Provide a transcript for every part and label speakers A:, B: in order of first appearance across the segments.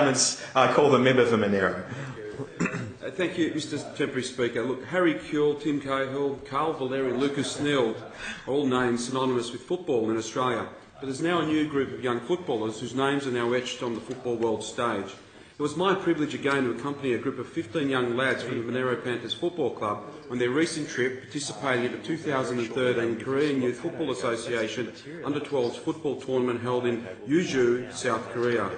A: statements, I call the member for Monaro.
B: Thank you, Mr Temporary Speaker. Look, Harry Kuehl, Tim Cahill, Carl Valeri, Lucas Neal are all names synonymous with football in Australia. But there's now a new group of young footballers whose names are now etched on the football world stage. It was my privilege again to accompany a group of 15 young lads from the Monaro Panthers Football Club on their recent trip participating in the 2013 Korean Youth Football Association Under-12s football tournament held in Jeju, South Korea.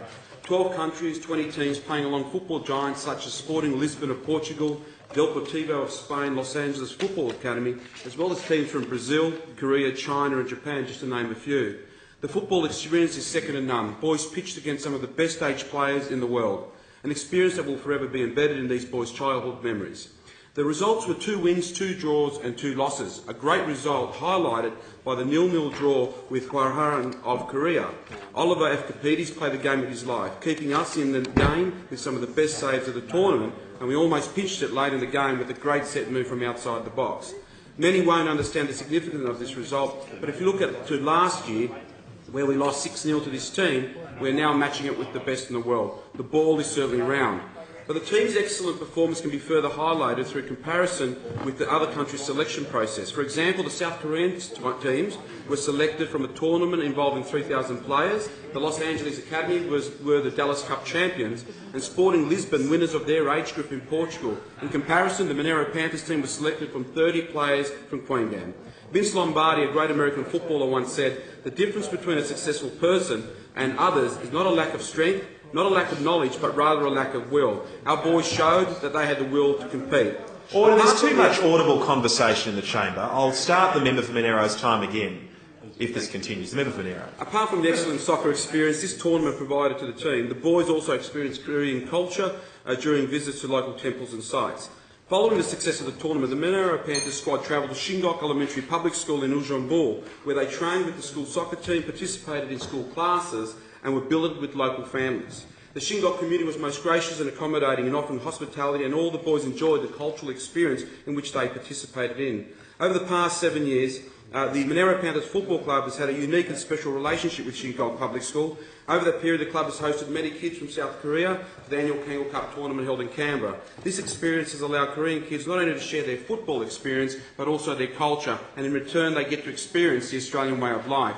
B: 12 countries, 20 teams playing along football giants such as Sporting Lisbon of Portugal, Deportivo of Spain, Los Angeles Football Academy, as well as teams from Brazil, Korea, China and Japan, just to name a few. The football experience is second to none. Boys pitched against some of the best age players in the world, an experience that will forever be embedded in these boys' childhood memories. The results were 2 wins, 2 draws and 2 losses, a great result highlighted by the 0-0 draw with Hwarhan of Korea. Oliver F. Kapides played the game of his life, keeping us in the game with some of the best saves of the tournament, and we almost pinched it late in the game with a great set move from outside the box. Many won't understand the significance of this result, but if you look to last year, where we lost 6-0 to this team, we're now matching it with the best in the world. The ball is certainly round. But the team's excellent performance can be further highlighted through comparison with the other countries' selection process. For example, the South Korean teams were selected from a tournament involving 3,000 players. The Los Angeles Academy were the Dallas Cup champions, and Sporting Lisbon, winners of their age group in Portugal. In comparison, the Monaro Panthers team was selected from 30 players from Queensland. Vince Lombardi, a great American footballer, once said, "The difference between a successful person and others is not a lack of strength, not a lack of knowledge, but rather a lack of will." Our boys showed that they had the will to compete.
A: Order, there's too much audible conversation in the chamber. I'll start the member for Monaro's time again if this continues. The member for Monaro.
B: Apart from the excellent soccer experience this tournament provided to the team, the boys also experienced Korean culture during visits to local temples and sites. Following the success of the tournament, the Monaro Panthers squad travelled to Shingok Elementary Public School in Ujambul, where they trained with the school soccer team, participated in school classes and were billeted with local families. The Shingok community was most gracious and accommodating and offering hospitality, and all the boys enjoyed the cultural experience in which they participated in. Over the past 7 years, the Monaro Panthers Football Club has had a unique and special relationship with Shingok Public School. Over that period, the club has hosted many kids from South Korea to the annual Kangal Cup tournament held in Canberra. This experience has allowed Korean kids not only to share their football experience, but also their culture, and in return they get to experience the Australian way of life.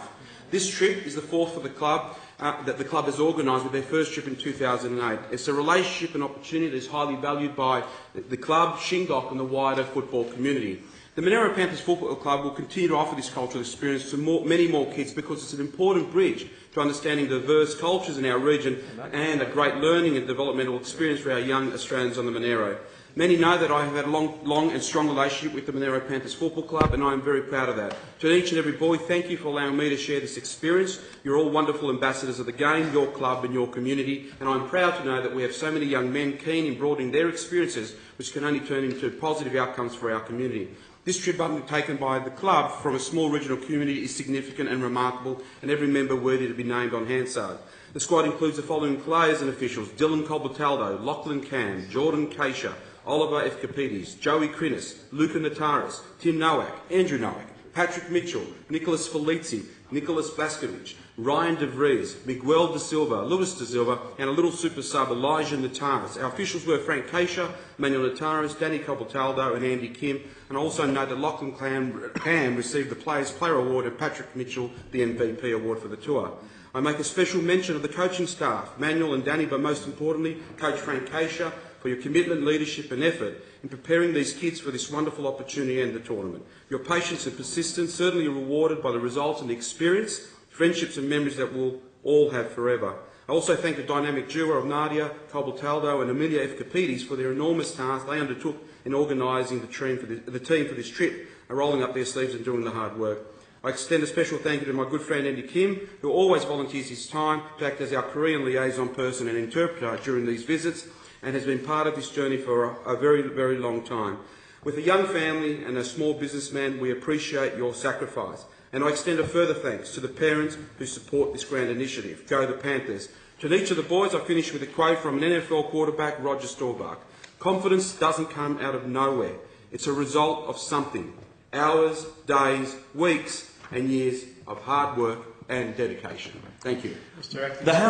B: This trip is the fourth for the club that the club has organised, with their first trip in 2008. It's a relationship and opportunity that is highly valued by the club, Shingok and the wider football community. The Monaro Panthers Football Club will continue to offer this cultural experience to many more kids, because it's an important bridge to understanding diverse cultures in our region and a great learning and developmental experience for our young Australians on the Monaro. Many know that I have had a long and strong relationship with the Monaro Panthers Football Club, and I am very proud of that. To each and every boy, thank you for allowing me to share this experience. You're all wonderful ambassadors of the game, your club and your community, and I'm proud to know that we have so many young men keen in broadening their experiences, which can only turn into positive outcomes for our community. This trip undertaken by the club from a small regional community is significant and remarkable, and every member worthy to be named on Hansard. The squad includes the following players and officials: Dylan Colbertaldo, Lachlan Cam, Jordan Keisha, Oliver F. Kapides, Joey Crinis, Luca Nataris, Tim Nowak, Andrew Nowak, Patrick Mitchell, Nicholas Felici, Nicholas Blaskovich, Ryan De Vries, Miguel De Silva, Luis De Silva, and a little super sub, Elijah Nataris. Our officials were Frank Keisha, Manuel Nataris, Danny Colbertaldo and Andy Kim, and I also note that Lachlan Cam received the Players Player Award and Patrick Mitchell the MVP Award for the tour. I make a special mention of the coaching staff, Manuel and Danny, but most importantly, Coach Frank Keisha, for your commitment, leadership and effort in preparing these kids for this wonderful opportunity and the tournament. Your patience and persistence certainly are rewarded by the results and the experience, friendships and memories that we'll all have forever. I also thank the dynamic duo of Nadia Colbertaldo and Amelia F. Kapides for their enormous task they undertook in organising the team for this trip, rolling up their sleeves and doing the hard work. I extend a special thank you to my good friend Andy Kim, who always volunteers his time to act as our Korean liaison person and interpreter during these visits, and has been part of this journey for a very, very long time. With a young family and a small businessman, we appreciate your sacrifice. And I extend a further thanks to the parents who support this grand initiative. Go the Panthers. To each of the boys, I finish with a quote from an NFL quarterback, Roger Staubach. Confidence doesn't come out of nowhere. It's a result of something. Hours, days, weeks and years of hard work and dedication. Thank you.
A: The